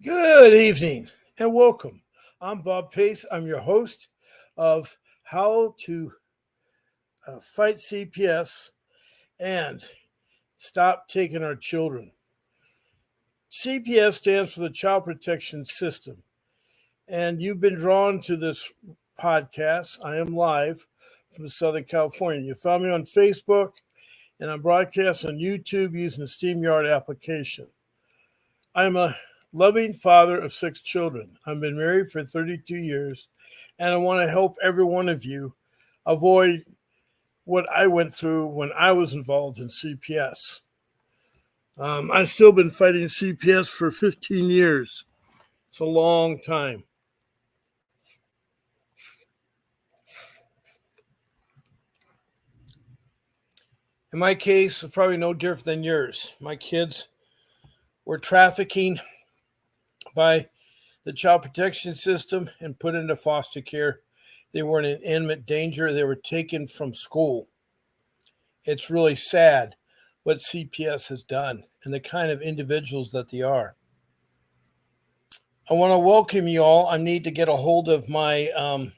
Good evening and welcome. I'm Bob Pace. I'm your host of How to Fight CPS and Stop Taking Our Children. CPS stands for the Child Protection System, and you've been drawn to this podcast. I am live from Southern California. You found me on Facebook, and I'm broadcast on YouTube using the StreamYard application. I'm a loving father of 6 children. I've been married for 32 years, and I want to help every one of you avoid what I went through when I was involved in CPS. I've still been fighting CPS for 15 years. It's a long time. In my case, it's probably no different than yours. My kids were trafficking by the child protection system and put into foster care. They were in imminent danger. They were taken from school. It's really sad what CPS has done and the kind of individuals that they are. I want to welcome you all. I need to get a hold of my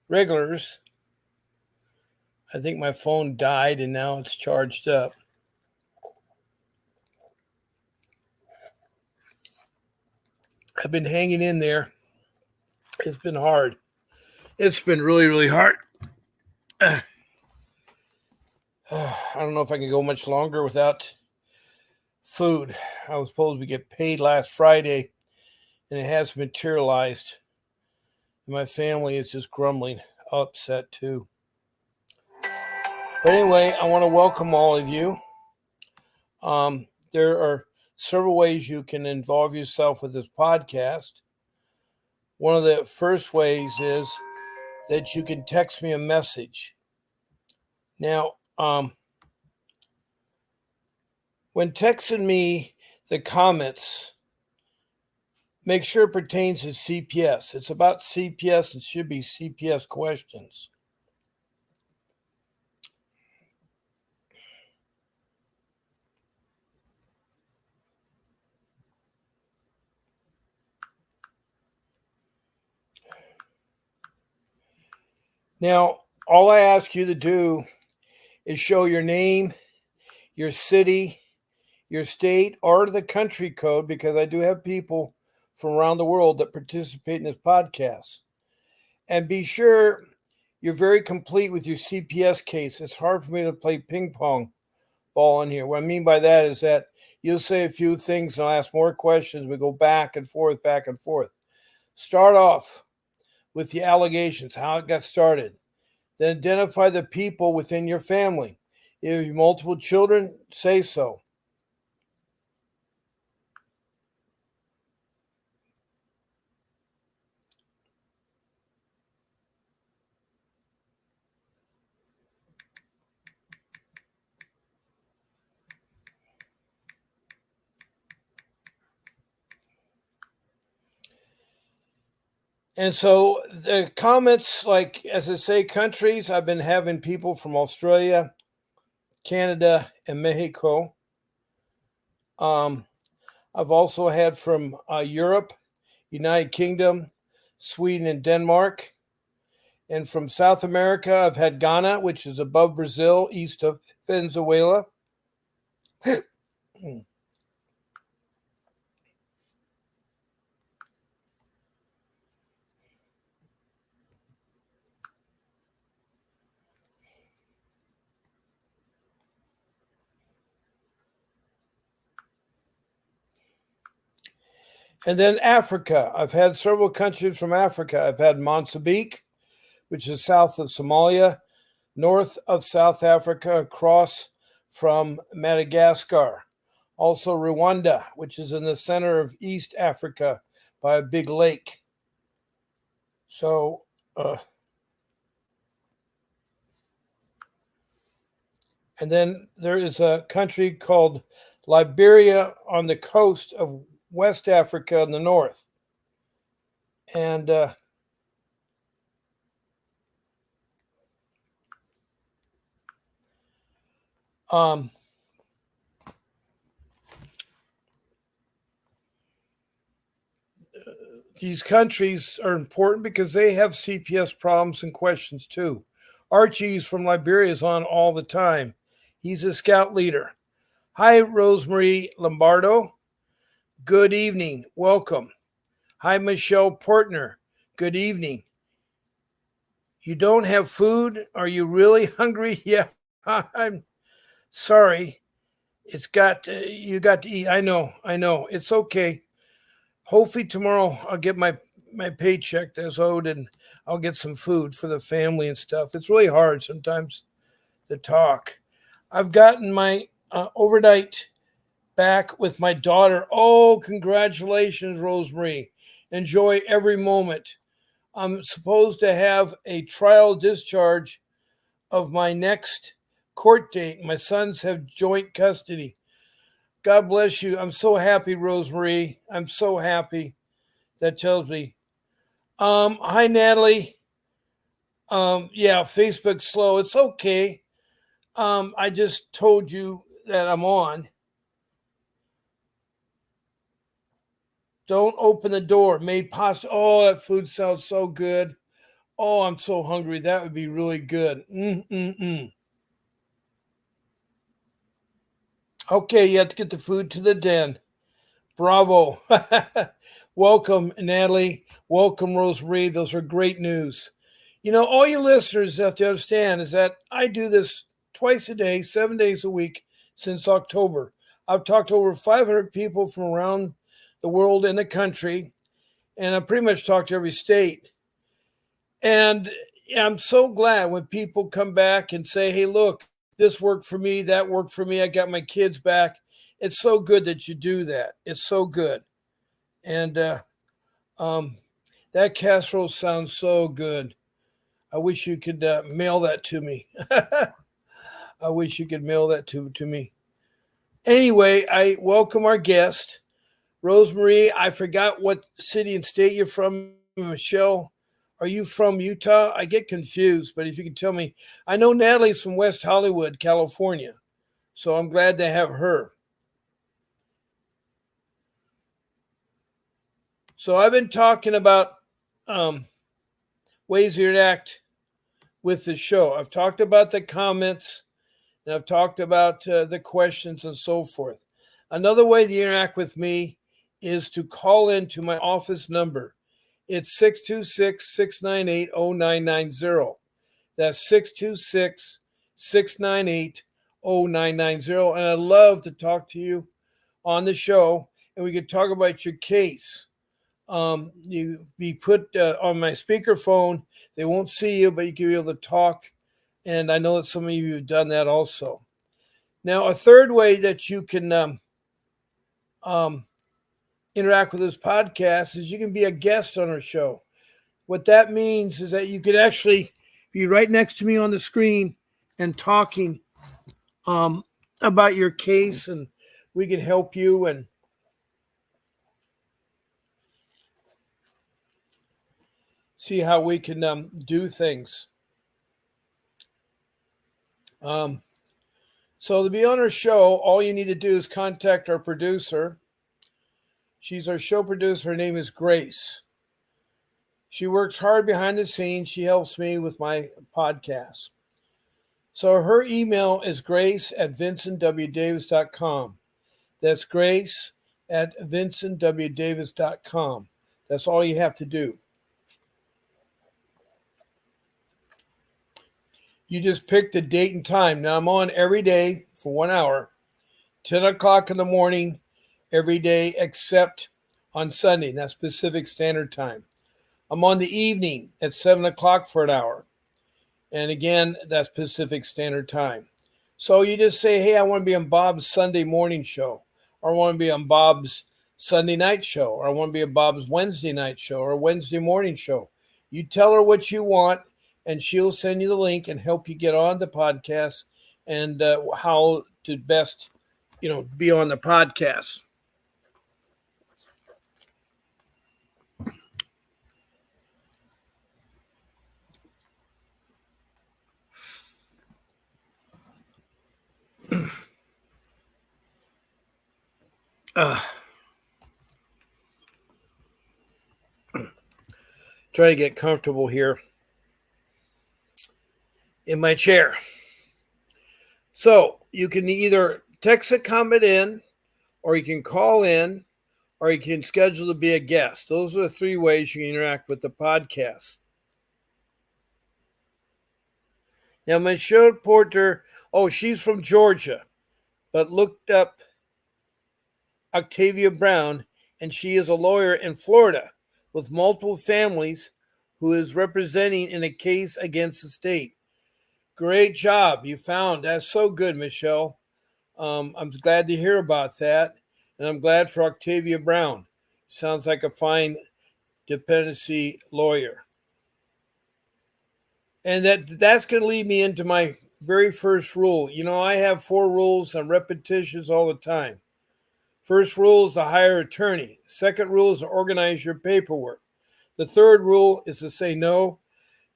regulars. I think my phone died and now it's charged up. I've been hanging in there. It's been hard. It's been really, really hard. I don't know if I can go much longer without food. I was supposed to get paid last Friday, and it hasn't materialized. My family is just grumbling, upset too. But anyway, I want to welcome all of you. There are several ways you can involve yourself with this podcast. One of the first ways is that you can text me a message. Now, when texting me the comments, make sure it pertains to CPS. It's about CPS and should be CPS questions. Now, all I ask you to do is show your name, your city, your state, or the country code, because I do have people from around the world that participate in this podcast. And be sure you're very complete with your CPS case. It's hard for me to play ping pong ball in here. What I mean by that is that you'll say a few things and I'll ask more questions. We go back and forth, back and forth. Start off with the allegations, how it got started. Then identify the people within your family. If you have multiple children, say so. And so the comments, like as I say, countries, I've been having people from Australia, Canada, and Mexico. I've also had from Europe, United Kingdom, Sweden, and Denmark. And from South America, I've had Ghana, which is above Brazil, east of Venezuela. And then Africa. I've had several countries from Africa. I've had Mozambique, which is south of Somalia, north of South Africa, across from Madagascar. Also Rwanda, which is in the center of East Africa by a big lake. So, and then there is a country called Liberia on the coast of West Africa in the north. And These countries are important because they have CPS problems and questions too. Archie's from Liberia is on all the time. He's a scout leader. Hi, Rosemarie Lombardo. Good evening. Welcome. Hi, Michelle Portner. Good evening. You don't have food? Are you really hungry? Yeah, I'm sorry. You got to eat. I know. It's okay. Hopefully tomorrow I'll get my paycheck that's owed and I'll get some food for the family and stuff. It's really hard sometimes to talk. I've gotten my overnight back with my daughter. Oh, congratulations, Rosemarie. Enjoy every moment. I'm supposed to have a trial discharge of my next court date. My sons have joint custody. God bless you. I'm so happy, Rosemarie. I'm so happy. That tells me. Hi Natalie. Yeah, Facebook's slow. It's okay. I just told you that I'm on. Don't open the door. Made pasta. Oh, that food sounds so good. Oh, I'm so hungry. That would be really good. Okay, you have to get the food to the den. Bravo. Welcome, Natalie. Welcome, Rosemarie. Those are great news. You know, all you listeners have to understand is that I do this twice a day, 7 days a week since October. I've talked to over 500 people from around the world and the country, and I've pretty much talked to every state. And I'm so glad when people come back and say, hey, look, this worked for me, that worked for me, I got my kids back. It's so good that you do that. It's so good. And um, that casserole sounds so good. I wish you could mail that to me. I wish you could mail that to me. Anyway, I welcome our guest, Rosemarie. I forgot what city and state you're from. Michelle, are you from Utah? I get confused, but if you can tell me. I know Natalie's from West Hollywood, California, so I'm glad to have her. So I've been talking about um, ways to interact with the show. I've talked about the comments, and I've talked about the questions and so forth. Another way to interact with me is to call into my office number. It's 626-698-0990. That's 626-698-0990. And I'd love to talk to you on the show, and we could talk about your case. You be put on my speakerphone. They won't see you, but you can be able to talk. And I know that some of you have done that also. Now, a third way that you can um, interact with this podcast is you can be a guest on our show. What that means is that you could actually be right next to me on the screen and talking um, about your case, and we can help you and see how we can do things. Um, so to be on our show, all you need to do is contact our producer. She's our show producer. Her name is Grace. She works hard behind the scenes. She helps me with my podcast. So her email is grace@vincentwdavis.com. That's grace@vincentwdavis.com. That's all you have to do. You just pick the date and time. Now I'm on every day for 1 hour, 10 o'clock in the morning, every day except on Sunday. That's Pacific Standard Time. I'm on the evening at 7 o'clock for an hour. And again, that's Pacific Standard Time. So you just say, hey, I want to be on Bob's Sunday morning show, or I want to be on Bob's Sunday night show, or I want to be on Bob's Wednesday night show, or Wednesday morning show. You tell her what you want, and she'll send you the link and help you get on the podcast and how to best, be on the podcast. Uh, Try to get comfortable here in my chair. So you can either text a comment in, or you can call in, or you can schedule to be a guest. Those are the three ways you can interact with the podcast. Now, Michelle Porter, she's from Georgia, but looked up Octavia Brown, and she is a lawyer in Florida with multiple families who is representing in a case against the state. Great job you found. That's so good, Michelle. I'm glad to hear about that, and I'm glad for Octavia Brown. Sounds like a fine dependency lawyer. And that's going to lead me into my very first rule. I have 4 rules and repetitions all the time. First rule is to hire an attorney. Second rule is to organize your paperwork. The third rule is to say no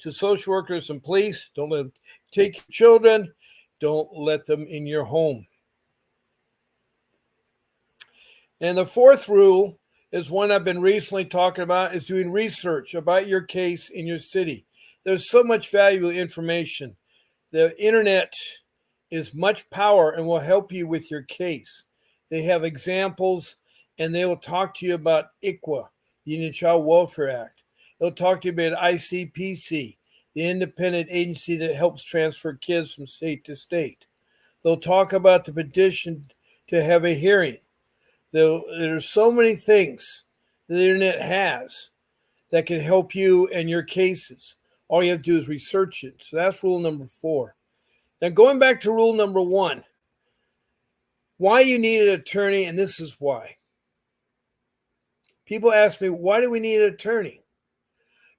to social workers and police. Don't let them take your children. Don't let them in your home. And the fourth rule is one I've been recently talking about, is doing research about your case in your city. There's so much valuable information. The internet is much power and will help you with your case. They have examples, and they will talk to you about ICWA, the Indian Child Welfare Act. They'll talk to you about ICPC, the independent agency that helps transfer kids from state to state. They'll talk about the petition to have a hearing. There's so many things that the internet has that can help you and your cases. All you have to do is research it. So that's rule number 4. Now, going back to rule number 1, why you need an attorney, and this is why. People ask me, why do we need an attorney?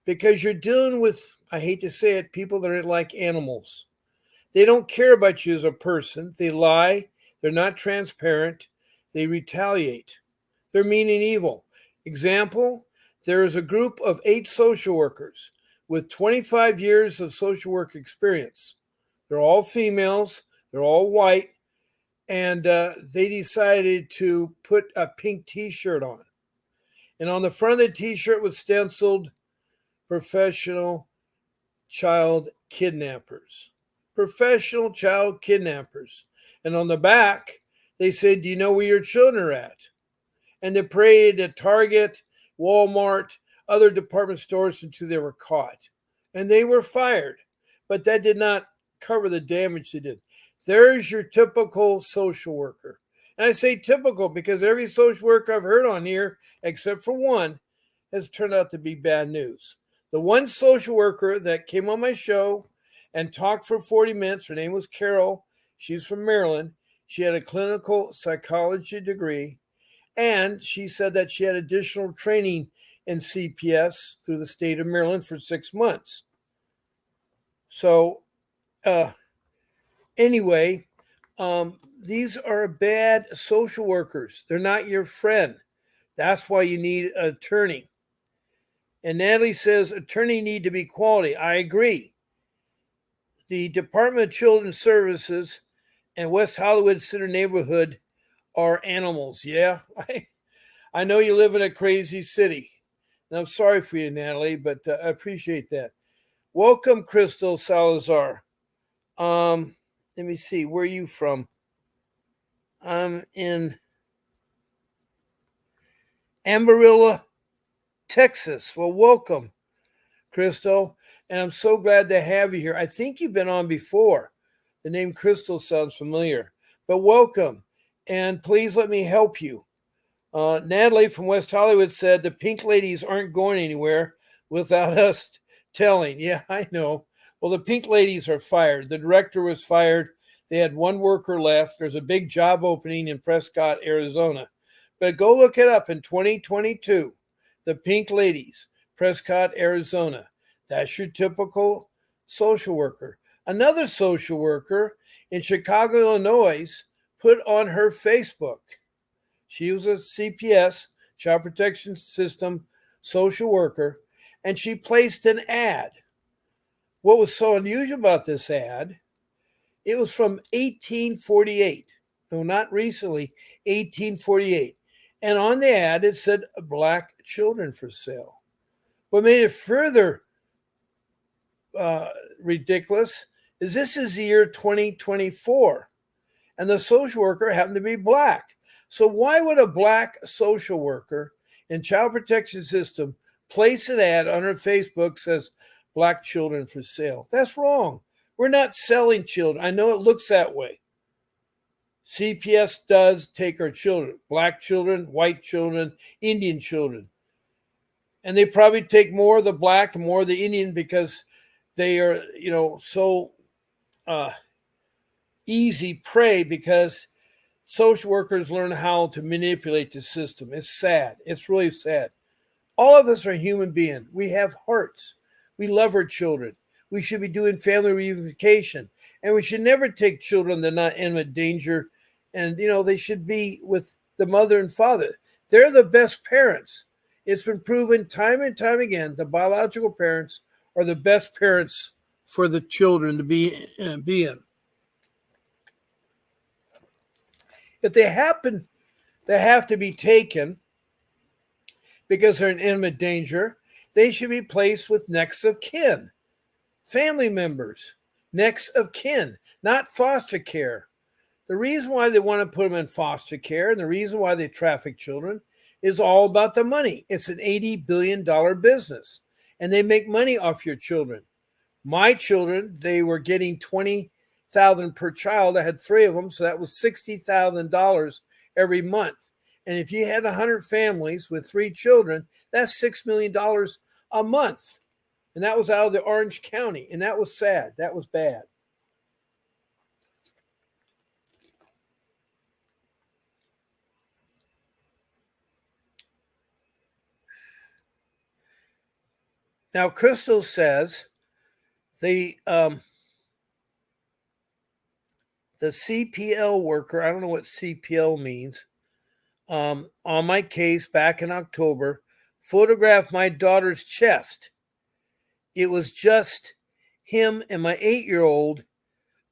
Because you're dealing with, I hate to say it, people that are like animals. They don't care about you as a person. They lie. They're not transparent. They retaliate. They're mean and evil. Example, there is a group of 8 social workers with 25 years of social work experience. They're all females. They're all white. And they decided to put a pink t-shirt on. And on the front of the t-shirt was stenciled, professional child kidnappers. Professional child kidnappers. And on the back, they said, do you know where your children are at? And they paraded at Target, Walmart, other department stores until they were caught. And they were fired. But that did not cover the damage they did. There's your typical social worker. And I say typical because every social worker I've heard on here, except for one, has turned out to be bad news. The one social worker that came on my show and talked for 40 minutes, her name was Carol. She's from Maryland. She had a clinical psychology degree, and she said that she had additional training in CPS through the state of Maryland for 6 months. So, anyway, these are bad social workers. They're not your friend. That's why you need an attorney. And Natalie says, attorney need to be quality. I agree. The Department of Children's Services and West Hollywood Center neighborhood are animals. Yeah, I know you live in a crazy city. And I'm sorry for you, Natalie, but I appreciate that. Welcome, Crystal Salazar. Let me see. Where are you from? I'm in Amarillo, Texas. Well, welcome, Crystal. And I'm so glad to have you here. I think you've been on before. The name Crystal sounds familiar. But welcome. And please let me help you. Natalie from West Hollywood said the pink ladies aren't going anywhere without us telling. Yeah, I know. Well, the pink ladies are fired. The director was fired. They had one worker left. There's a big job opening in Prescott, Arizona. But go look it up in 2022. The pink ladies, Prescott, Arizona. That's your typical social worker. Another social worker in Chicago, Illinois, put on her Facebook. She was a CPS, Child Protection System social worker, and she placed an ad. What was so unusual about this ad, it was from 1848. No, not recently, 1848. And on the ad, it said black children for sale. What made it further ridiculous is this is the year 2024, and the social worker happened to be black. So why would a black social worker in child protection system place an ad on her Facebook says black children for sale? That's wrong. We're not selling children. I know it looks that way. CPS does take our children, black children, white children, Indian children. And they probably take more of the black and more of the Indian because they are, so easy prey, because social workers learn how to manipulate the system. It's sad. It's really sad. All of us are human beings. We have hearts. We love our children. We should be doing family reunification. And we should never take children that are not in imminent danger. And, they should be with the mother and father. They're the best parents. It's been proven time and time again the biological parents are the best parents for the children to be in. If they happen to have to be taken because they're in imminent danger, they should be placed with next of kin, family members, next of kin, not foster care. The reason why they want to put them in foster care and the reason why they traffic children is all about the money. It's an $80 billion business, and they make money off your children. My children, they were getting $20,000 per child. I had 3 of them, so that was $60,000 every month. And if you had 100 families with 3 children, that's $6 million a month. And that was out of the Orange County, and that was sad. That was bad. Now, Crystal says the CPL worker, I don't know what CPL means, on my case back in October, photographed my daughter's chest. It was just him and my 8-year-old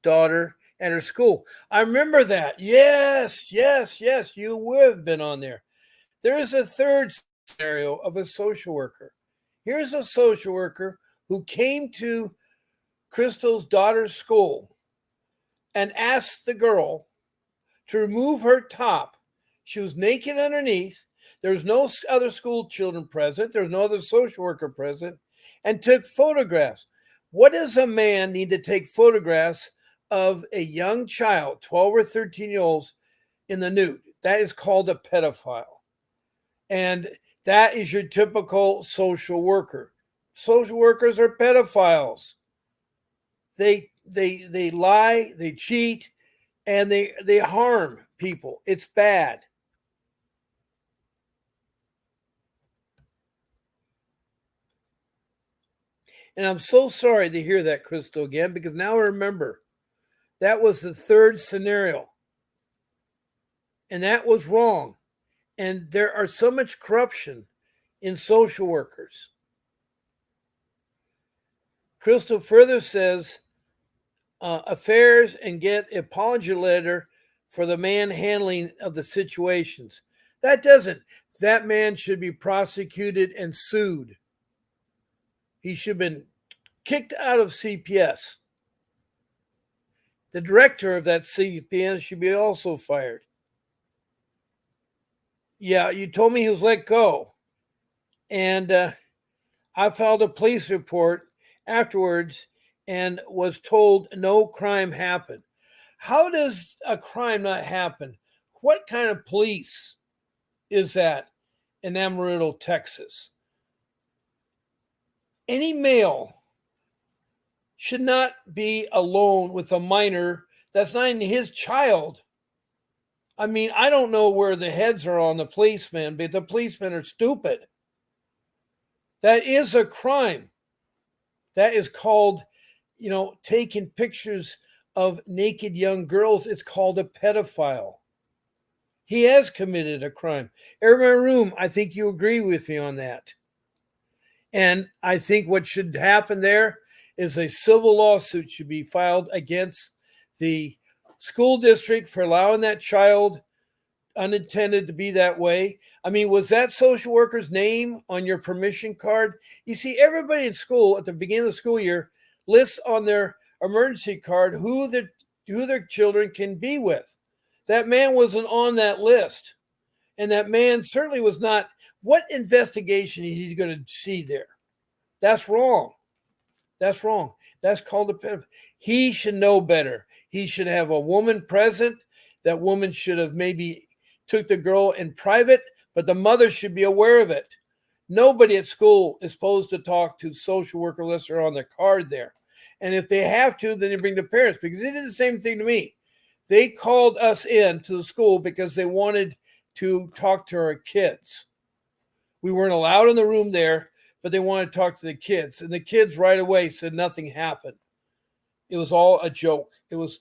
daughter at her school. I remember that. Yes, you would have been on there. There is a third scenario of a social worker. Here's a social worker who came to Crystal's daughter's school and asked the girl to remove her top. She was naked underneath. There was no other school children present. There was no other social worker present, and took photographs. What does a man need to take photographs of a young child, 12 or 13-year-olds, in the nude? That is called a pedophile. And that is your typical social worker. Social workers are pedophiles. They lie, they cheat, and they harm people. It's bad. And I'm so sorry to hear that, Crystal, again, because now I remember that was the third scenario. And that was wrong. And there are so much corruption in social workers. Crystal further says, affairs and get an apology letter for the man handling of the situations. That man should be prosecuted and sued. He should have been kicked out of CPS. The director of that CPS should be also fired. Yeah, you told me he was let go. And I filed a police report afterwards and was told no crime happened. How does a crime not happen? What kind of police is that in Amarillo, Texas? Any male should not be alone with a minor that's not even his child. I mean, I don't know where the heads are on the policemen, but the policemen are stupid. That is a crime. That is called, taking pictures of naked young girls. It's called a pedophile. He has committed a crime. Everybody in the room, I think you agree with me on that. And I think what should happen there is a civil lawsuit should be filed against the school district for allowing that child unintended to be that way? I mean, was that social worker's name on your permission card? You see, everybody in school at the beginning of the school year lists on their emergency card who their children can be with. That man wasn't on that list. And that man certainly was not. What investigation is he going to see there? That's wrong. That's wrong. That's called a pedophile. He should know better. He should have a woman present. That woman should have maybe took the girl in private, but the mother should be aware of it. Nobody at school is supposed to talk to social worker unless they're on their card there. And if they have to, then they bring the parents, because they did the same thing to me. They called us in to the school because they wanted to talk to our kids. We weren't allowed in the room there, but they wanted to talk to the kids. And the kids right away said nothing happened. It was all a joke. It was.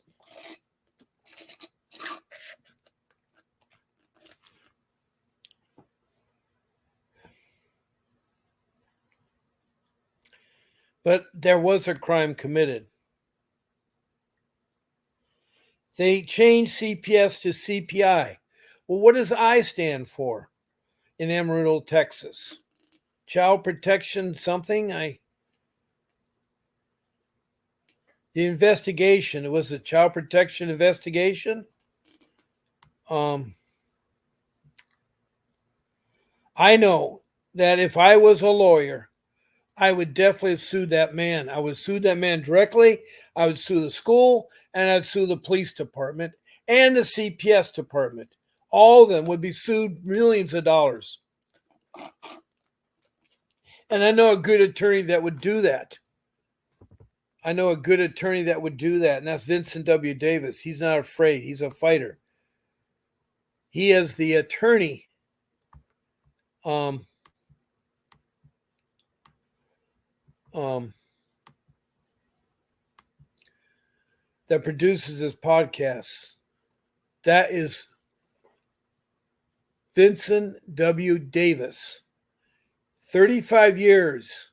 But there was a crime committed. They changed CPS to CPI. Well, what does I stand for in Amarillo, Texas? Child protection something? The investigation, was it child protection investigation? I know that if I was a lawyer, I would definitely have sued that man. I would sue that man directly. I would sue the school, and I'd sue the police department and the CPS department. All of them would be sued millions of dollars. And I know a good attorney that would do that. And that's Vincent W. Davis. He's not afraid. He's a fighter. He is the attorney um, that produces his podcasts. That is Vincent W. Davis. 35 years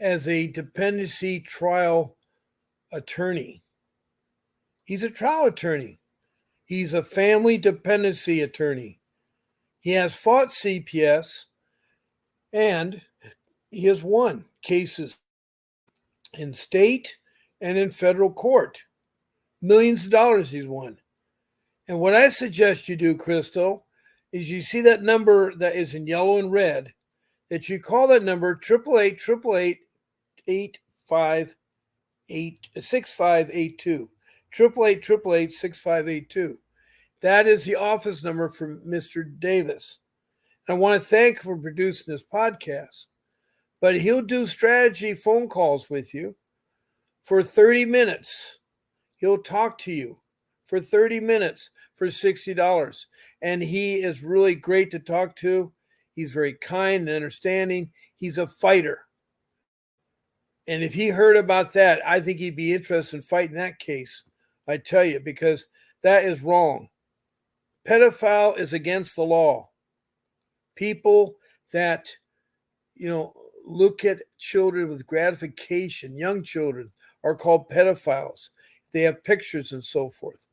as a dependency trial attorney. He's a trial attorney. He's a family dependency attorney. He has fought CPS, and he has won cases in state and in federal court. Millions of dollars he's won. And what I suggest you do, Crystal, is you see that number that is in yellow and red, that you call that number 888-858-6582. 888-888-6582. That is the office number for Mr. Davis. I want to thank him for producing this podcast. But he'll do strategy phone calls with you for 30 minutes. He'll talk to you for 30 minutes for $60. And he is really great to talk to. He's very kind and understanding. He's a fighter. And if he heard about that, I think he'd be interested in fighting that case. I tell you, because that is wrong. Pedophile is against the law. People that, look at children with gratification, young children, are called pedophiles. They have pictures and so forth.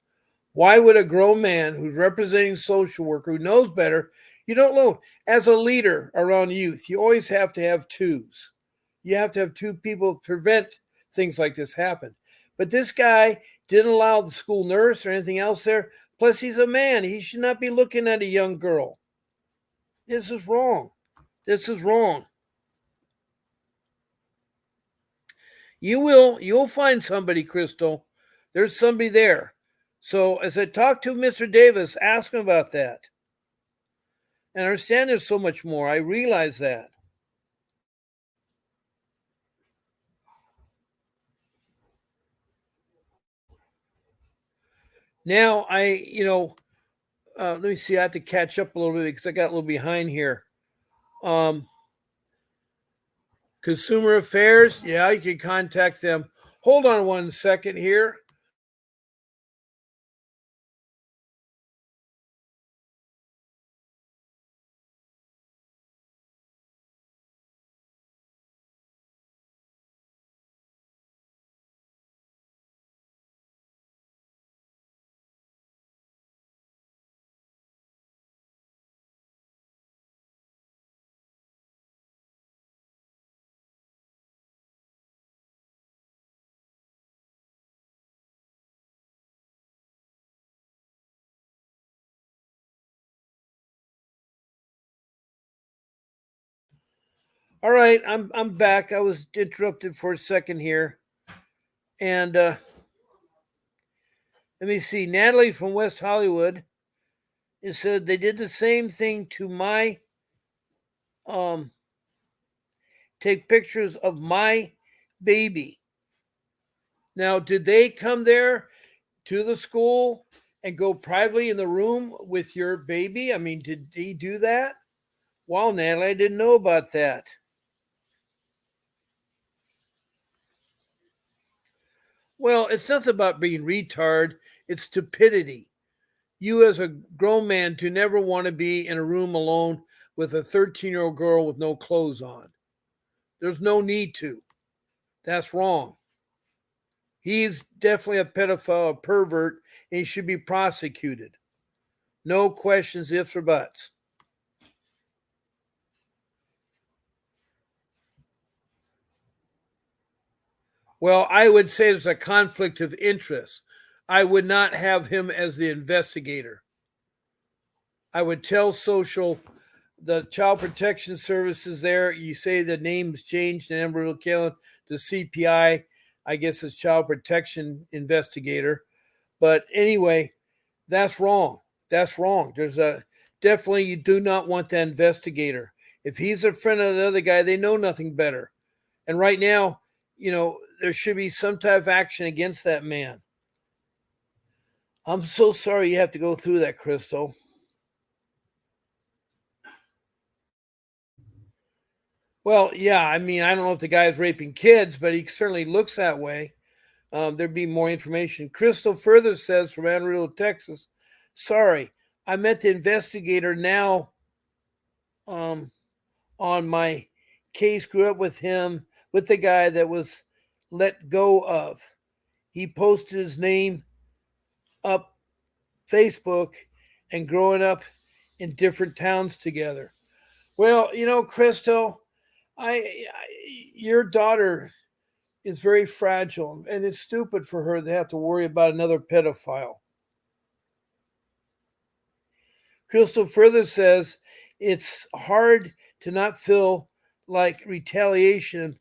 Why would a grown man who's representing a social worker who knows better, you don't know, as a leader around youth, you always have to have twos. You have to have two people to prevent things like this happen. But this guy didn't allow the school nurse or anything else there. Plus, he's a man. He should not be looking at a young girl. This is wrong. This is wrong. You'll find somebody, Crystal. There's somebody there. So as I talk to Mr. Davis, ask him about that. And I understand there's so much more. I realize that. Now let me see. I have to catch up a little bit because I got a little behind here. Consumer Affairs, yeah, you can contact them. Hold on 1 second here. All right, I'm back. I was interrupted for a second here, and let me see. Natalie from West Hollywood, it said they did the same thing to my um take pictures of my baby. Now, did they come there to the school and go privately in the room with your baby? I mean, did he do that? Wow, Natalie, I didn't know about that. Well, it's nothing about being retard. It's stupidity. You, as a grown man, do never want to be in a room alone with a 13-year-old girl with no clothes on. There's no need to. That's wrong. He's definitely a pedophile, a pervert, and he should be prosecuted. No questions, ifs, or buts. Well, I would say there's a conflict of interest. I would not have him as the investigator. I would tell the child protection services there. You say the name's changed in Amarillo County to CPI. I guess it's child protection investigator. But anyway, that's wrong. That's wrong. There's a definitely you do not want that investigator. If he's a friend of the other guy, they know nothing better. And right now, there should be some type of action against that man. I'm so sorry you have to go through that, Crystal. Well, yeah, I mean, I don't know if the guy's raping kids, but he certainly looks that way. There'd be more information. Crystal further says from Amarillo, Texas, sorry, I met the investigator now um, on my case, grew up with him, with the guy that was let go of. He posted his name up Facebook and growing up in different towns together. Well, Crystal, I your daughter is very fragile, and it's stupid for her to have to worry about another pedophile. Crystal further says it's hard to not feel like retaliation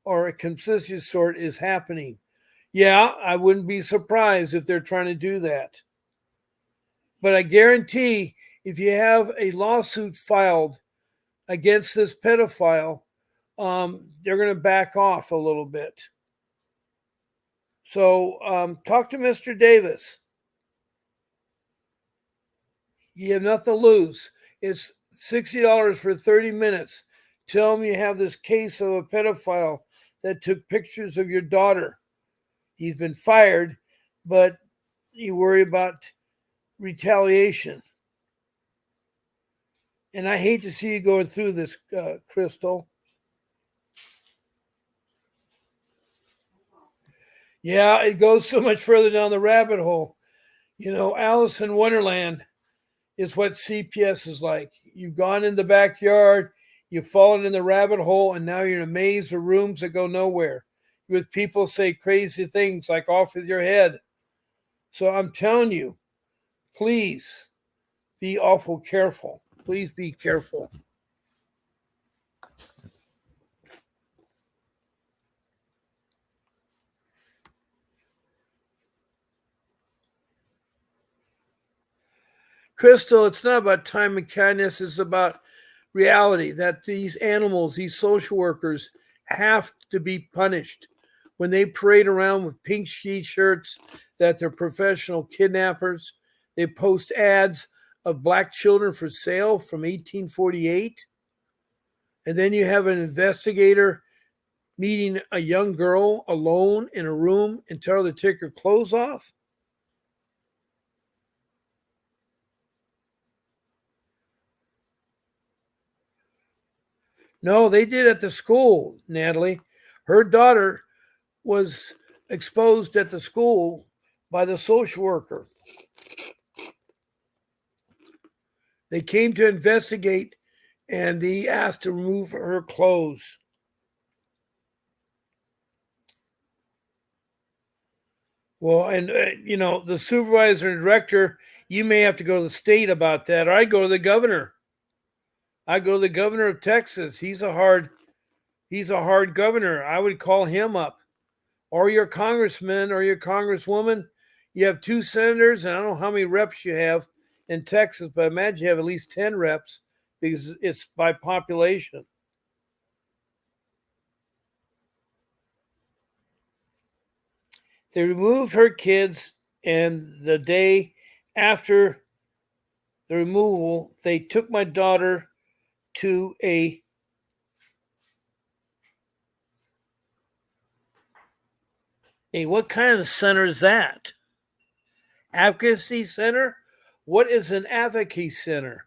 or a conspiracy sort is happening. Yeah, I wouldn't be surprised if they're trying to do that. But I guarantee if you have a lawsuit filed against this pedophile, they're going to back off a little bit. So talk to Mr. Davis. You have nothing to lose. It's $60 for 30 minutes. Tell him you have this case of a pedophile that took pictures of your daughter. He's been fired, but you worry about retaliation. And I hate to see you going through this, Crystal. Yeah, it goes so much further down the rabbit hole. Alice in Wonderland is what CPS is like. You've gone in the backyard, you've fallen in the rabbit hole, and now you're in a maze of rooms that go nowhere with people say crazy things like off with your head. So I'm telling you, please be awful careful. Please be careful. Crystal, it's not about time and kindness, it's about reality that these animals, these social workers, have to be punished. When they parade around with pink ski shirts that they're professional kidnappers, they post ads of black children for sale from 1848. And then you have an investigator meeting a young girl alone in a room and tell her to take her clothes off. No, they did at the school, Natalie. Her daughter was exposed at the school by the social worker. They came to investigate and he asked to remove her clothes. Well, and the supervisor and director, you may have to go to the state about that, or I go to the governor. I go to the governor of Texas. He's a hard He's a hard governor. I would call him up, or your congressman or your congresswoman. You have 2 senators, and I don't know how many reps you have in Texas, but I imagine you have at least 10 reps because it's by population. They removed her kids, and the day after the removal, they took my daughter to a what kind of center is that? Advocacy center? What is an advocacy center?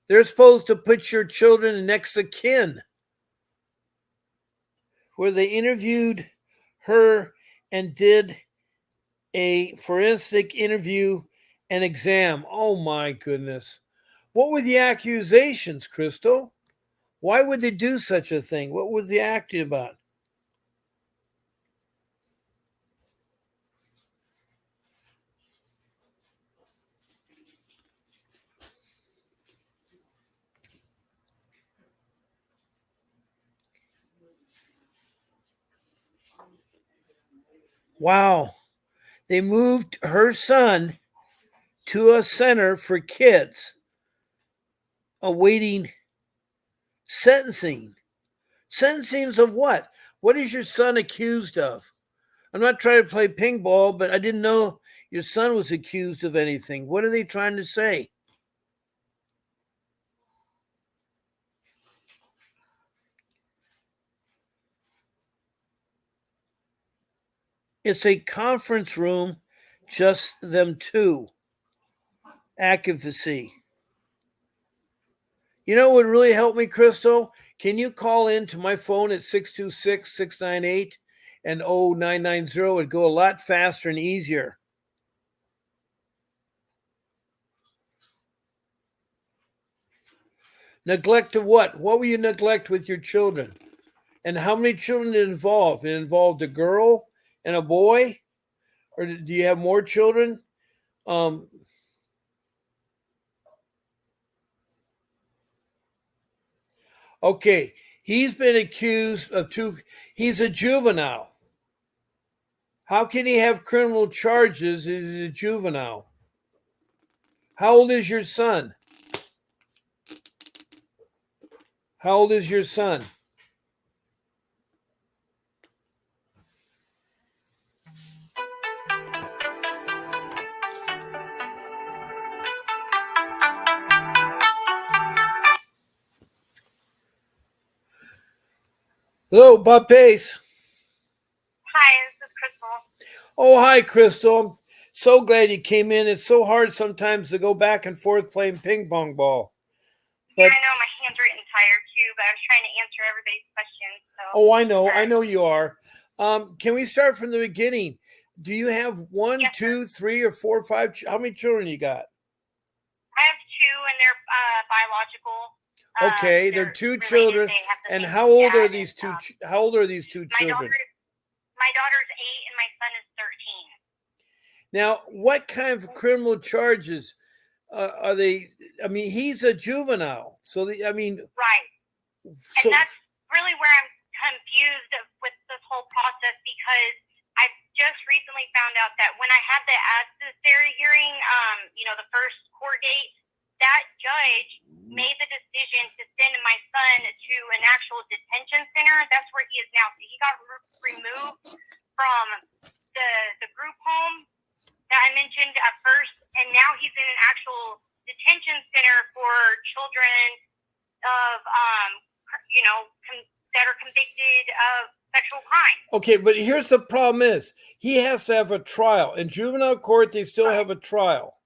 They're supposed to put your children next of kin. Where they interviewed her and did a forensic interview and exam. Oh my goodness. What were the accusations, Crystal? Why would they do such a thing? What was the acting about? Wow. They moved her son to a center for kids awaiting sentencing. Sentencings of what? What is your son accused of? I'm not trying to play ping ball, but I didn't know your son was accused of anything. What are they trying to say? It's a conference room, just them two. Advocacy. You know what would really help me, Crystal? Can you call in to my phone at 626-698 and 0990? It'd go a lot faster and easier. Neglect of what? What will you neglect with your children? And how many children it involved? It involved a girl and a boy? Or do you have more children? Okay, he's been accused of he's a juvenile. How can he have criminal charges as a juvenile? How old is your son? How old is your son? Hello, Bob Pace. Hi, this is Crystal. Oh, hi, Crystal. So glad you came in. It's so hard sometimes to go back and forth playing ping pong ball. But, yeah, I know my hands are getting tired too, but I was trying to answer everybody's questions. So. Oh, I know you are. Can we start from the beginning? Do you have one, yes, 2, 3, or 4, 5? How many children you got? I have 2, and they're biological. Okay, they're 2 children. And how old are these two? How old are these 2 children? My daughter's 8, and my son is 13. Now, what kind of criminal charges are they? I mean, he's a juvenile, so right. So, and that's really where I'm confused with this whole process, because I just recently found out that when I had the adversary hearing, the first court date, that judge made the decision to send my son to an actual detention center. That's where he is now. So he got removed from the group home that I mentioned at first, and now he's in an actual detention center for children of, that are convicted of sexual crime. Okay, but here's the problem is, he has to have a trial. In juvenile court, they still have a trial.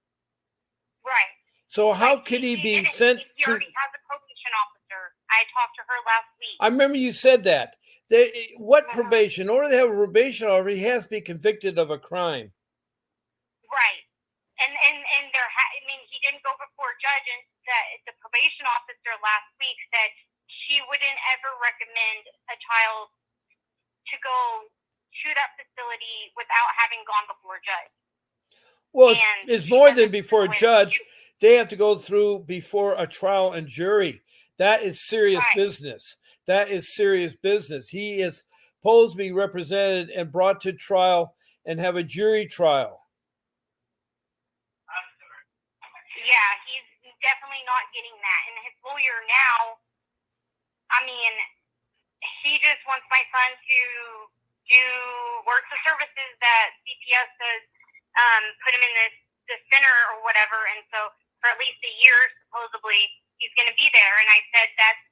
Right. So how could he be sent He already has a probation officer. I talked to her last week. I remember you said that. What probation? In order to have a probation officer, he has to be convicted of a crime. Right. And he didn't go before a judge, and the probation officer last week said she wouldn't ever recommend a child to go to that facility without having gone before a judge. Well, it's more than before a judge. They have to go through before a trial and jury. That is serious business. That is serious business. He is supposed to be represented and brought to trial and have a jury trial. Yeah, he's definitely not getting that. And his lawyer now, I mean, he just wants my son to do work the services that CPS says, put him in this center or whatever. And so for at least a year, supposedly, he's going to be there. And I said, that's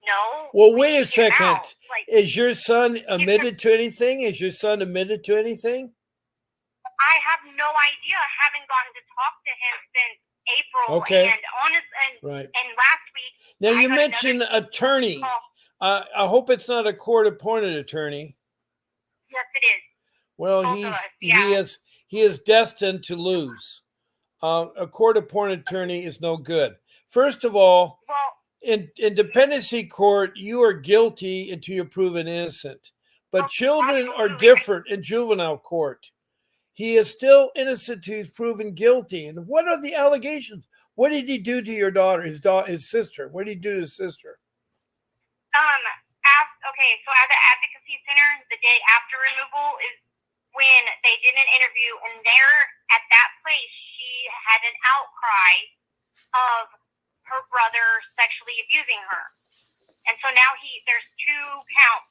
no. Well, wait a second. Like, is your son admitted to anything? Is your son admitted to anything? I have no idea. I haven't gotten to talk to him since April. Okay. And last week. Now you mentioned attorney. I hope it's not a court-appointed attorney. Yes, it is. Well, he is destined to lose. A court-appointed attorney is no good. First of all, in dependency court, you are guilty until you're proven innocent. But children are different in juvenile court. He is still innocent till he's proven guilty. And what are the allegations? What did he do to your daughter, his sister? What did he do to his sister? Okay, so at the advocacy center, the day after removal is when they did an interview, and there at that place, she had an outcry of her brother sexually abusing her. And so now there's 2 counts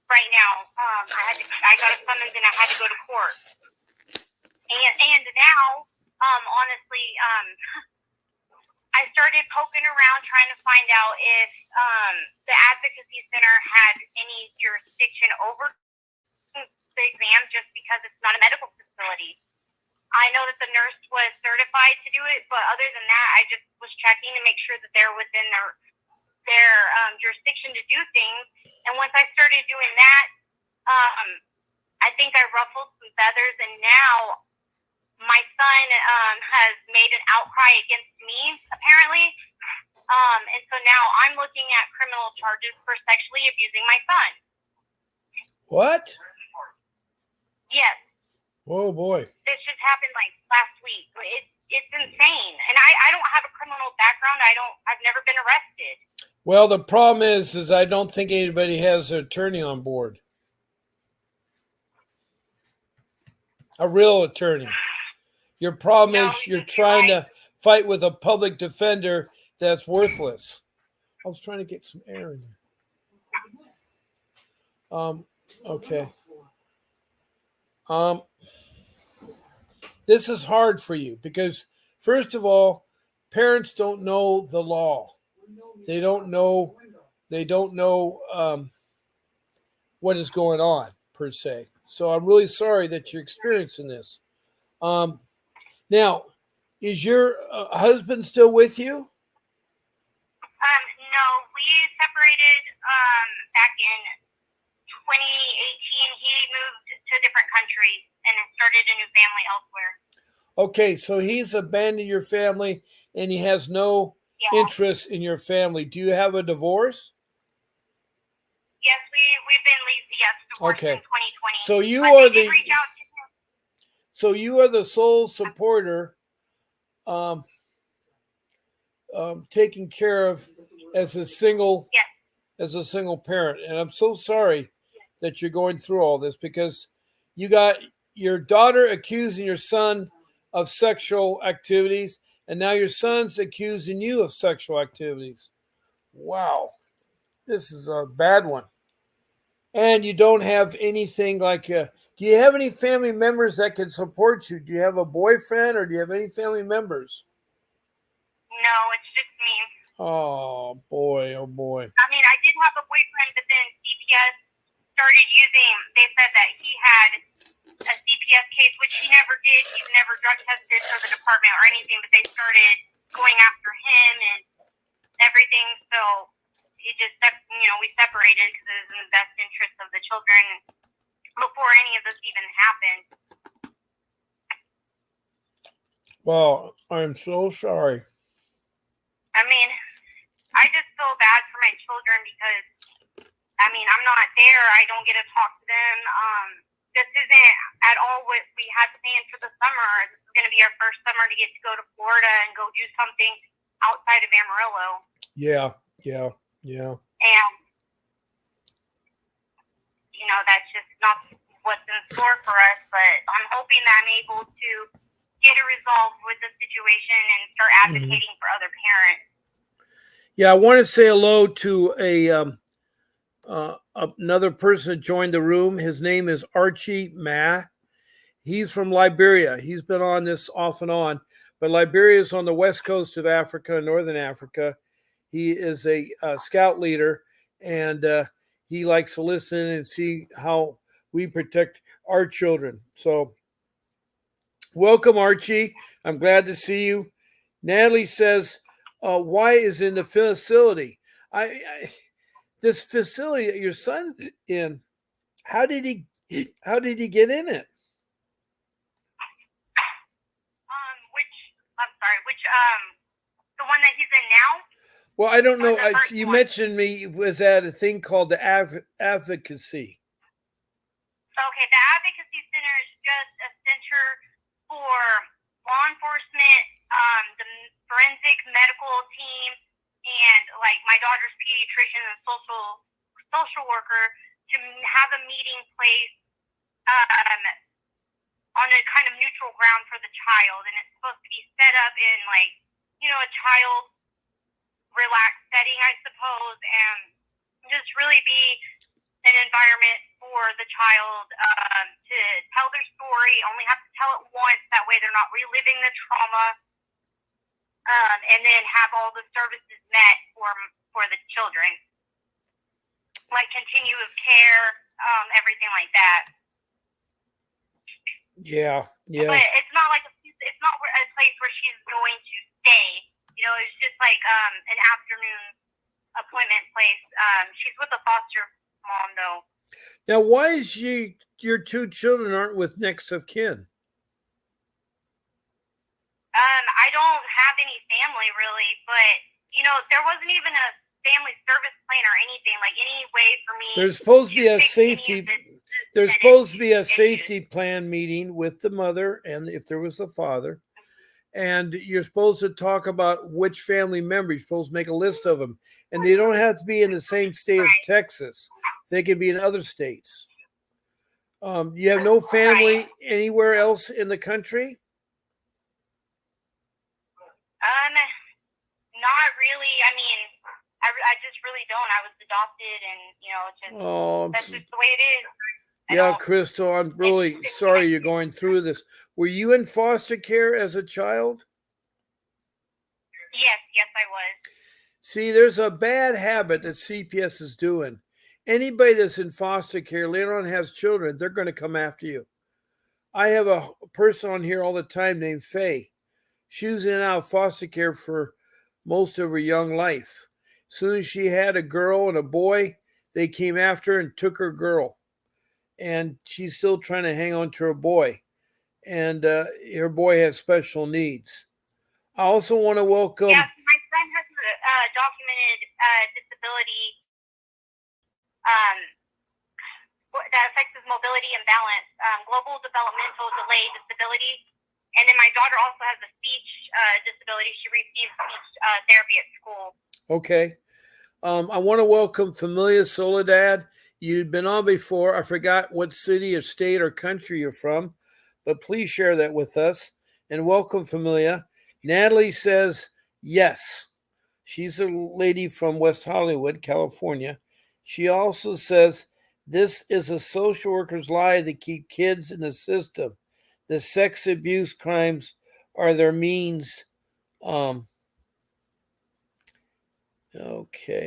right now. I got a summons and I had to go to court. And now, honestly, I started poking around trying to find out if the advocacy center had any jurisdiction over the exam, just because it's not a medical facility. I know that the nurse was certified to do it, but other than that, I just was checking to make sure that they're within their jurisdiction to do things. And once I started doing that, I think I ruffled some feathers, and now my son has made an outcry against me, apparently. And so now I'm looking at criminal charges for sexually abusing my son. What? Yes. Oh, boy. This just happened like last week. It's insane. And I don't have a criminal background. I've never been arrested. Well, the problem is I don't think anybody has an attorney on board. A real attorney. Your problem is you're trying to fight with a public defender that's worthless. I was trying to get some air in there. Okay. This is hard for you because, first of all, parents don't know the law. They don't know what is going on, per se. So I'm really sorry that you're experiencing this. Now, is your husband still with you? No, we separated back in 2018. He moved to a different country and started a new family elsewhere. Okay, so he's abandoned your family and he has no interest in your family. Do you have a divorce? Yes, we've been divorced since 2020. So you are the sole supporter, taken care of as a single parent. And I'm so sorry that you're going through all this, because you got your daughter accusing your son of sexual activities, and now your son's accusing you of sexual activities. Wow. This is a bad one. And you don't have anything like do you have any family members that can support you? Do you have a boyfriend, or do you have any family members? No, it's just me. Oh, boy. Oh, boy. I mean, I did have a boyfriend, but then CPS started they said that he had a CPS case, which he never did. He's never drug tested for the department or anything, but they started going after him and everything. So he just, we separated because it was in the best interest of the children before any of this even happened. Well, I'm so sorry. I mean, I just feel bad for my children because, I mean, I'm not there. I don't get to talk to them. This isn't at all what we had planned for the summer. This is going to be our first summer to get to go to Florida and go do something outside of Amarillo. Yeah. And, that's just not what's in store for us. But I'm hoping that I'm able to get a resolve with the situation and start advocating for other parents. Yeah, I want to say hello to another person that joined the room. His name is Archie Ma. He's from Liberia. He's been on this off and on, but Liberia is on the west coast of Africa, northern Africa. He is a scout leader, and he likes to listen and see how we protect our children. So, welcome, Archie. I'm glad to see you. Natalie says, "Why is in the facility? This facility that your son in? How did he get in it?" The one that he's in now? Well, I don't know. You mentioned me was at a thing called the advocacy. Okay, the advocacy center is just a center for law enforcement, the forensic medical team, and like my daughter's pediatrician and social worker to have a meeting place on a kind of neutral ground for the child, and it's supposed to be set up in a child relaxed setting, I suppose, and just really be an environment for the child to tell their story, only have to tell it once, that way they're not reliving the trauma, and then have all the services met for the children, like continuous care, everything like that. Yeah. But it's not like it's not a place where she's going to stay. It's just like an afternoon appointment place. She's with a foster mom, though. Now, why is your two children aren't with next of kin? I don't have any family really, but there wasn't even a family service plan or anything, like any way for me. There's supposed to be a safety. There's supposed to be a safety plan meeting with the mother, and if there was the father, and you're supposed to talk about which family member. You're supposed to make a list of them, and they don't have to be in the same state of Texas. They can be in other states. You have no family anywhere else in the country? Not really. I mean, I just really don't. I was adopted, and that's just the way it is. Yeah, Crystal, I'm really sorry you're going through this. Were you in foster care as a child? Yes, I was. See, there's a bad habit that CPS is doing. Anybody that's in foster care later on has children, they're going to come after you. I have a person on here all the time named Faye. She was in and out of foster care for most of her young life. As soon as she had a girl and a boy, they came after her and took her girl. And she's still trying to hang on to her boy. And her boy has special needs. I also want to welcome... Yeah, my son has a documented disability that affects his mobility and balance, global developmental delay disability. And then my daughter also has a speech disability. She receives speech therapy at school. Okay. I want to welcome Familia Soledad. You've been on before. I forgot what city or state or country you're from, but please share that with us. And welcome, Familia. Natalie says yes. She's a lady from West Hollywood, California. She also says this is a social worker's lie to keep kids in the system. The sex abuse crimes are their means. Okay,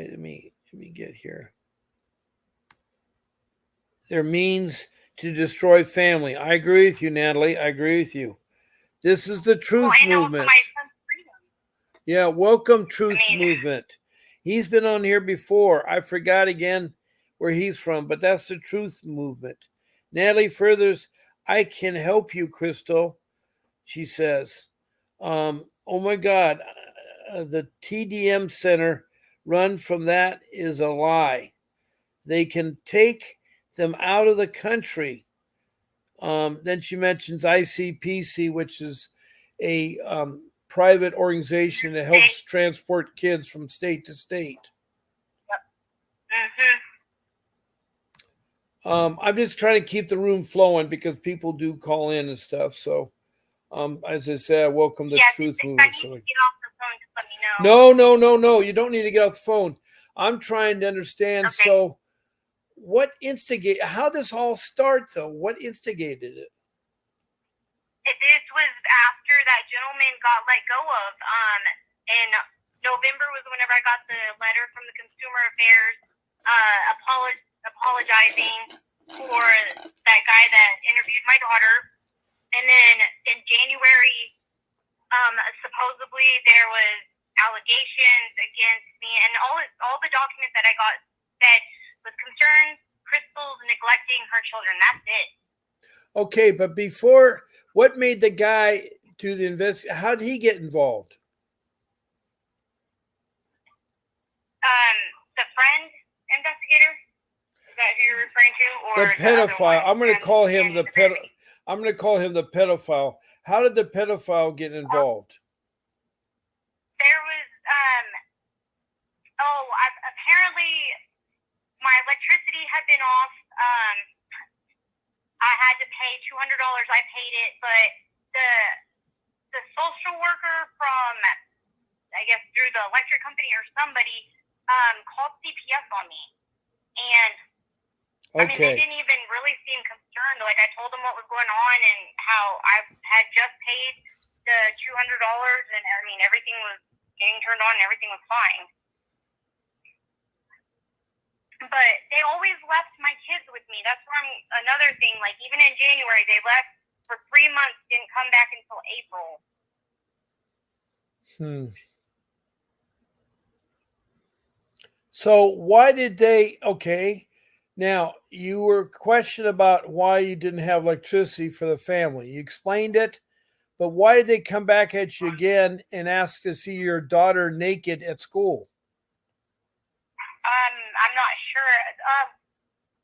let me get here. Their means to destroy family. I agree with you, Natalie. I agree with you. This is the truth movement. Yeah, welcome, truth movement. He's been on here before. I forgot again where he's from, but that's the truth movement. Natalie furthers, I can help you, Crystal, she says. Oh my God, the TDM center run from that is a lie. They can take them out of the country. Then she mentions ICPC, which is a private organization that helps transport kids from state to state. I'm just trying to keep the room flowing because people do call in and stuff. So, as I said, I welcome the truth If I movement. need to get off the phone, just let me know. No. You don't need to get off the phone. I'm trying to understand. Okay. So, how this all start though? What instigated it? This was after that gentleman got let go of. In November was whenever I got the letter from the Consumer Affairs apologizing for that guy that interviewed my daughter. And then in January, supposedly there was allegations against me, and all the documents that I got said was concerns Crystal's neglecting her children. That's it. Okay, but before, what made the guy do the how did he get involved? The friend investigator? Is that who you're referring to? Or the pedophile. I'm going to call him the pedophile. How did the pedophile get involved? There was apparently my electricity had been off. I had to pay $200. I paid it, but the social worker from, I guess, through the electric company or somebody called CPS on me. And I mean, they didn't even really seem concerned. Like, I told them what was going on and how I had just paid the $200, and I mean, everything was getting turned on and everything was fine. But they always left my kids with me. That's another thing. Like, even in January, they left for 3 months, didn't come back until April. So why did they? Okay, now you were questioned about why you didn't have electricity for the family. You explained it, but why did they come back at you again and ask to see your daughter naked at school? I'm not sure.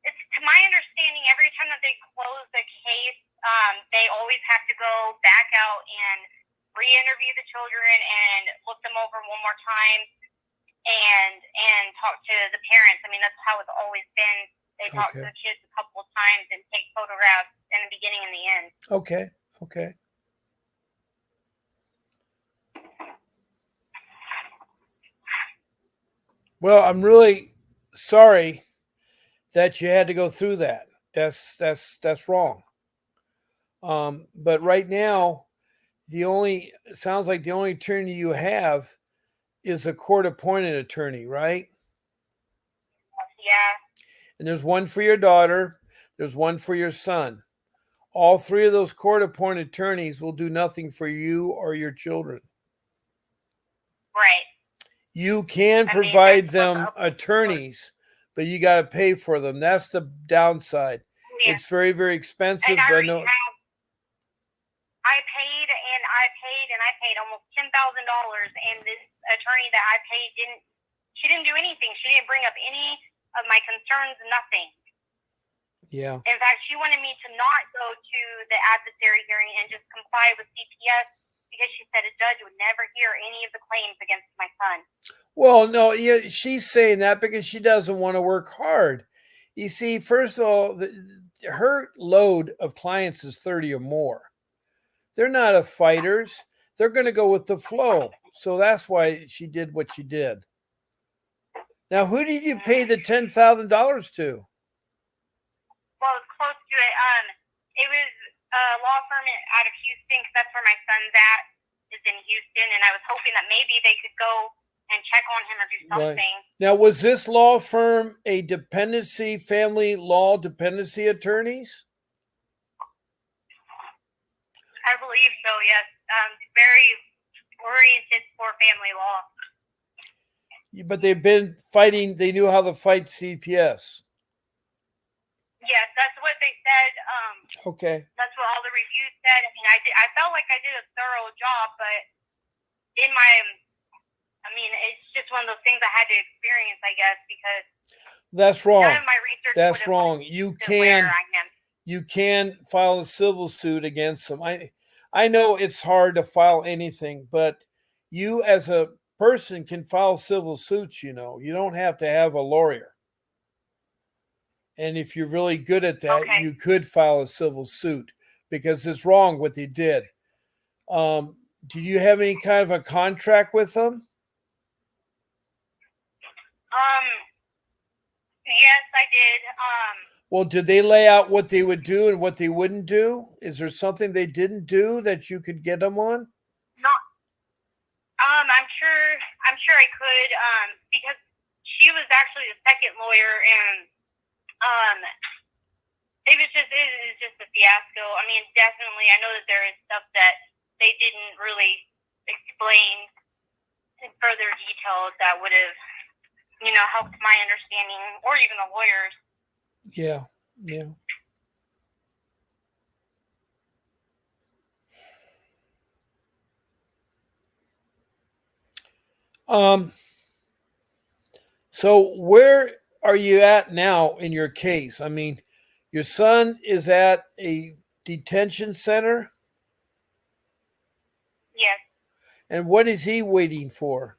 It's to my understanding, every time that they close the case, they always have to go back out and re-interview the children and look them over one more time and talk to the parents. I mean, that's how it's always been. They talk to the kids a couple of times and take photographs in the beginning and the end. Okay. Well, I'm really sorry that you had to go through that. That's wrong. But right now, sounds like the only attorney you have is a court-appointed attorney, right? Yeah. And there's one for your daughter. There's one for your son. All three of those court-appointed attorneys will do nothing for you or your children. Right. You can provide them attorneys, but you got to pay for them. That's the downside. Yeah. It's very, very expensive. I know. I paid almost $10,000, and this attorney that I paid didn't do anything. She didn't bring up any of my concerns, nothing. Yeah. In fact, she wanted me to not go to the adversary hearing and just comply with CPS because she said a judge would never hear any of the claims against my son. Well, no, she's saying that because she doesn't want to work hard. You see, first of all, her load of clients is 30 or more. They're not fighters. They're going to go with the flow. So that's why she did what she did. Now, who did you pay the $10,000 to? Well, it's close to it. It was a law firm out of Houston because that's where my son's at, is in Houston, and I was hoping that maybe they could go and check on him or do something. Right. Now, was this law firm a family law dependency attorneys? I believe so, yes. Very oriented for family law. But they've been fighting, they knew how to fight CPS. Yes, that's what they said. Okay. That's what all the reviews said. I mean, I felt like I did a thorough job, but it's just one of those things I had to experience, I guess, because that's wrong. none of my research that's wrong. You can file a civil suit against them. I know it's hard to file anything, but you as a person can file civil suits, you know. You don't have to have a lawyer. And if you're really good at that, Okay. you could file a civil suit because it's wrong what they did. Do you have any kind of a contract with them? Yes, I did. Well, did they lay out what they would do and what they wouldn't do? Is there something they didn't do that you could get them on? Not. I'm sure I could. Because she was actually the second lawyer, and it was just a fiasco. I mean, definitely, I know that there is stuff that they didn't really explain in further details that would have, helped my understanding, or even the lawyers. Yeah, yeah. So where are you at now in your case? I mean, your son is at a detention center, Yes. and what is he waiting for?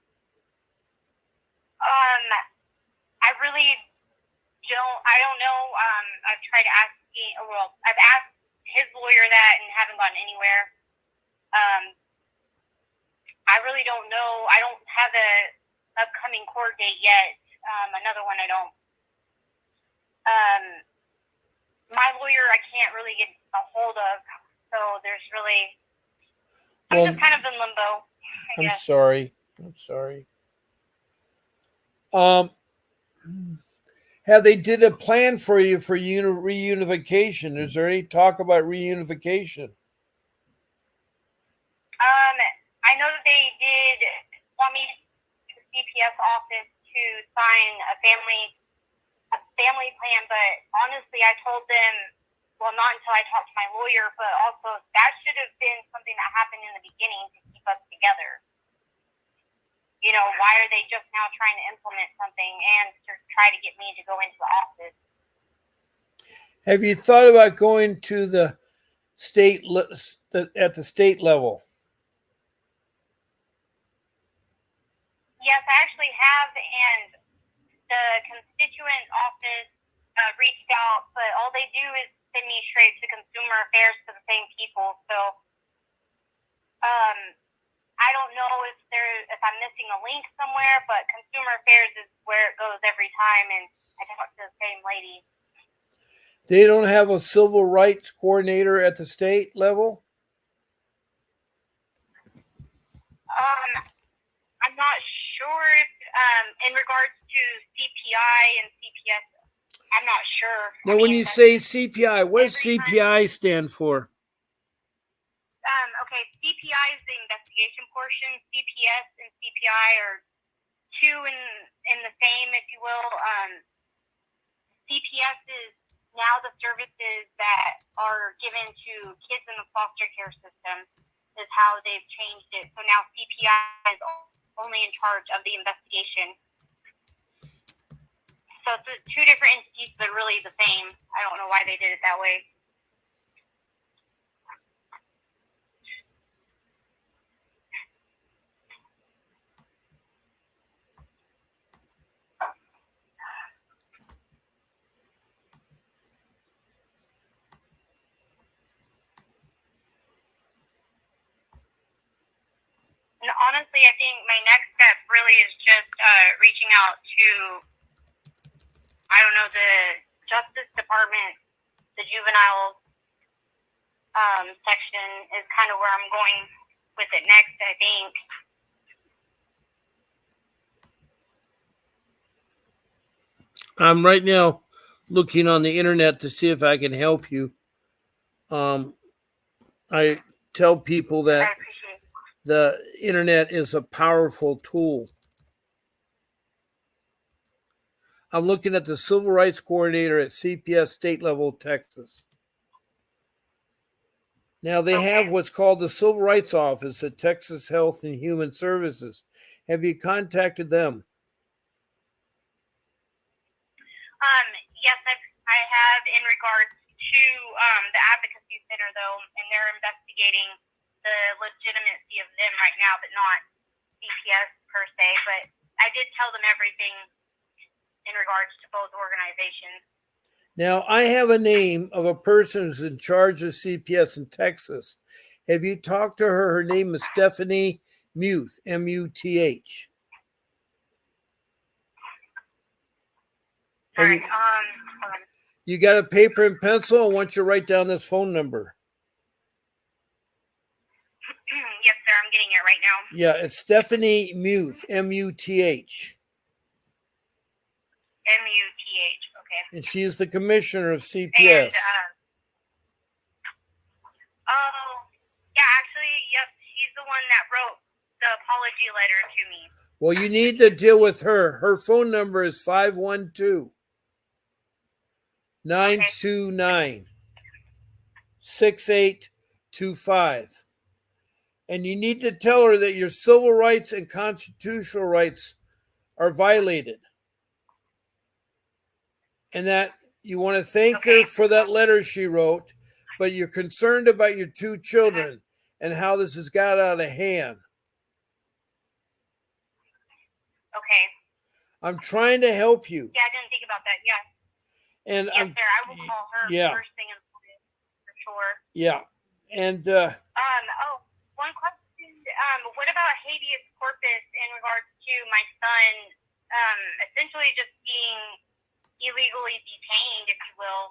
I really don't. I don't know. I've tried asking. Well, I've asked his lawyer that and haven't gotten anywhere. I really don't know. I don't have a upcoming court date yet. Another one I don't. My lawyer I can't really get a hold of, so there's really. I'm just kind of in limbo. I'm sorry. Have they did a plan for you for reunification? Is there any talk about reunification? I know that they did want me to the CPS office to sign a family plan, but honestly, I told them, well, not until I talked to my lawyer, but also that should have been something that happened in the beginning to keep us together. Why are they just now trying to implement something and to try to get me to go into the office? Have you thought about going to the state at the state level? Yes, I actually have, and the constituent office reached out, but all they do is send me straight to consumer affairs to the same people. So, I don't know if I'm missing a link somewhere, but consumer affairs is where it goes every time, and I talk to the same lady. They don't have a civil rights coordinator at the state level? I'm not sure if, in regards to CPI and CPS, I'm not sure. Now, when you say CPI, what does CPI stand for? Okay, CPI is the investigation portion. CPS and CPI are two in the same, if you will. CPS is now the services that are given to kids in the foster care system is how they've changed it. So now CPI is only in charge of the investigation. So it's two different entities, but really the same. I don't know why they did it that way. And honestly, I think my next step really is just reaching out to, the Justice Department, the juvenile section is kind of where I'm going with it next, I think. I'm right now looking on the internet to see if I can help you. I tell people that the internet is a powerful tool. I'm looking at the Civil Rights Coordinator at CPS state level, Texas. Now, they have what's called the Civil Rights Office at Texas Health and Human Services. Have you contacted them? Yes, I have in regards to the Advocacy Center, though, and they're investigating the legitimacy of them right now, but not CPS per se. But I did tell them everything in regards to both organizations. Now, I have a name of a person who's in charge of CPS in Texas. Have you talked to her? Her name is Stephanie Muth, M-U-T-H. All right. Hold on. You got a paper and pencil? I want you to write down this phone number. Yes, sir. I'm getting it right now. Yeah, it's Stephanie Muth, M-U-T-H. M-U-T-H. Okay. And she is the commissioner of CPS. And, yeah, actually, yep, she's the one that wrote the apology letter to me. Well, you need to deal with her. Her phone number is 512-929-6825. And you need to tell her that your civil rights and constitutional rights are violated. And that you want to thank her for that letter she wrote, but you're concerned about your two children and how this has got out of hand. Okay. I'm trying to help you. Yeah, I didn't think about that. Yeah. And yes, sir. I will call her first thing in the morning for sure. Yeah. And one question. What about habeas corpus in regards to my son essentially just being illegally detained, if you will?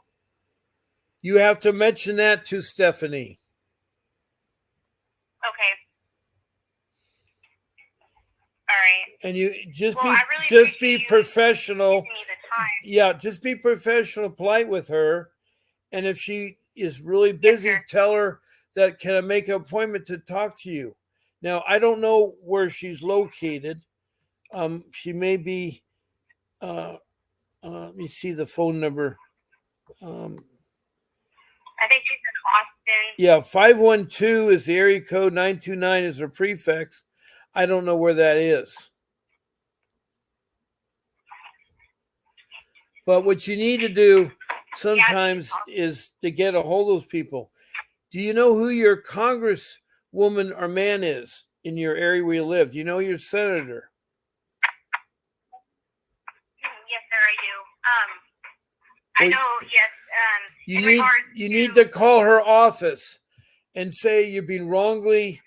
You have to mention that to Stephanie. Okay. All right. And you just be professional. Yeah, just be professional, polite with her. And if she is really busy, tell her that can I make an appointment to talk to you. Now, I don't know where she's located. She may be let me see the phone number. I think she's in Austin. Yeah, 512 is the area code, 929 is her prefix. I don't know where that is. But what you need to do sometimes is to get a hold of those people. Do you know who your congresswoman or man is in your area where you live? Do you know your senator? Yes, sir, I do. I know, yes. You need to call her office and say you're being wrongly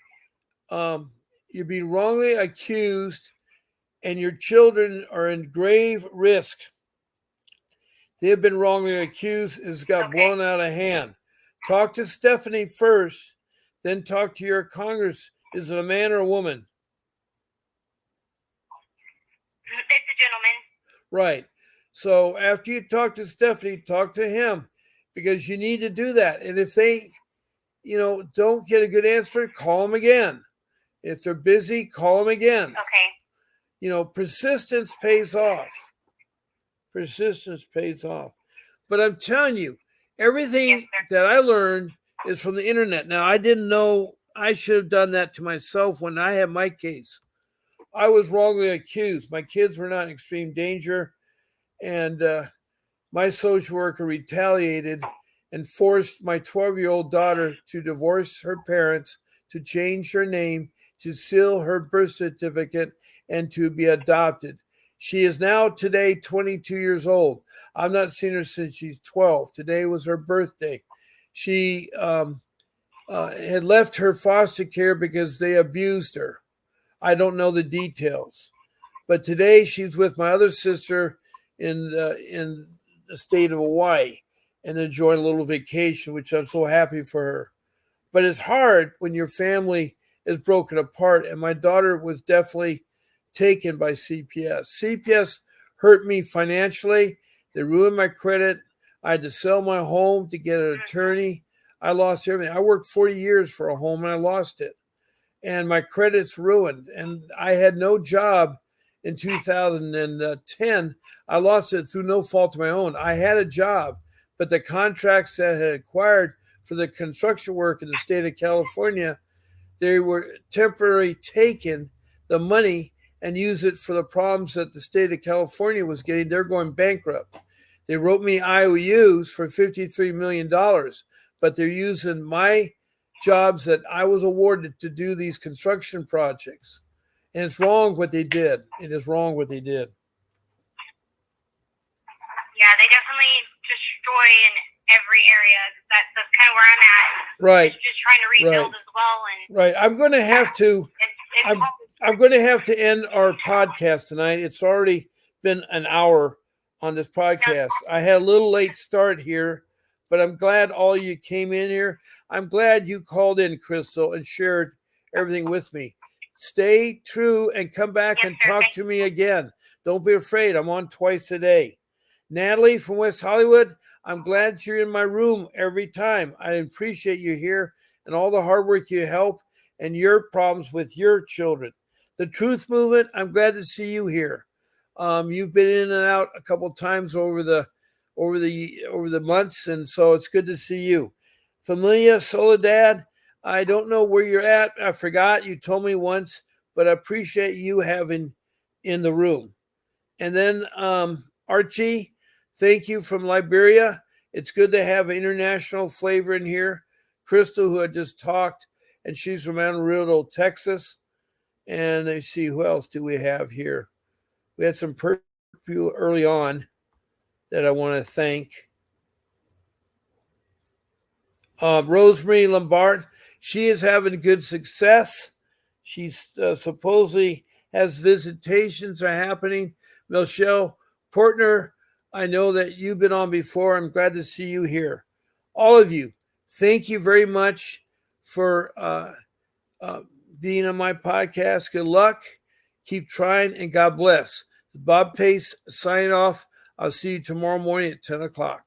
accused and your children are in grave risk. They have been wrongly accused. It's got blown out of hand. Talk to Stephanie first, then talk to your Congress. Is it a man or a woman? It's a gentleman. Right. So after you talk to Stephanie, talk to him because you need to do that. And if they, don't get a good answer, call them again. If they're busy, call them again. Okay. Persistence pays off. Persistence pays off. But I'm telling you, everything that I learned is from the internet. Now, I didn't know I should have done that to myself when I had my case. I was wrongly accused. My kids were not in extreme danger. And my social worker retaliated and forced my 12-year-old daughter to divorce her parents, to change her name, to seal her birth certificate, and to be adopted. She is now today 22 years old. I've not seen her since she's 12. Today was her birthday. She had left her foster care because they abused her. I don't know the details. But today she's with my other sister in the state of Hawaii and enjoying a little vacation, which I'm so happy for her. But it's hard when your family is broken apart. And my daughter was definitely taken by CPS. CPS hurt me financially. They ruined my credit. I had to sell my home to get an attorney. I lost everything. I worked 40 years for a home and I lost it. And my credit's ruined. And I had no job in 2010. I lost it through no fault of my own. I had a job, but the contracts that I had acquired for the construction work in the state of California, they were temporarily taken the money and use it for the problems that the state of California was getting. They're going bankrupt. They wrote me IOUs for $53 million, but they're using my jobs that I was awarded to do these construction projects. And it's wrong what they did. It is wrong what they did. Yeah, they definitely just destroy in every area. That's kind of where I'm at. Right. Just trying to rebuild as well. And right. I'm going to have to. it's I'm going to have to end our podcast tonight. It's already been an hour on this podcast. I had a little late start here, but I'm glad all you came in here. I'm glad you called in, Crystal, and shared everything with me. Stay true and come back and talk to me again. Don't be afraid. I'm on twice a day. Natalie from West Hollywood, I'm glad you're in my room every time. I appreciate you here and all the hard work you help and your problems with your children. The Truth Movement, I'm glad to see you here. You've been in and out a couple times over the months, and so it's good to see you. Familia Soledad, I don't know where you're at. I forgot. You told me once, but I appreciate you having in the room. And then Archie, thank you from Liberia. It's good to have international flavor in here. Crystal, who I just talked, and she's from Amarillo, Texas. And let's see, who else do we have here? We had some people early on that I want to thank. Rosemary Lombard, she is having good success. She's supposedly has visitations are happening. Michelle Portner, I know that you've been on before. I'm glad to see you here. All of you, thank you very much for being on my podcast. Good luck. Keep trying, and God bless. Bob Pace signing off. I'll see you tomorrow morning at 10 o'clock.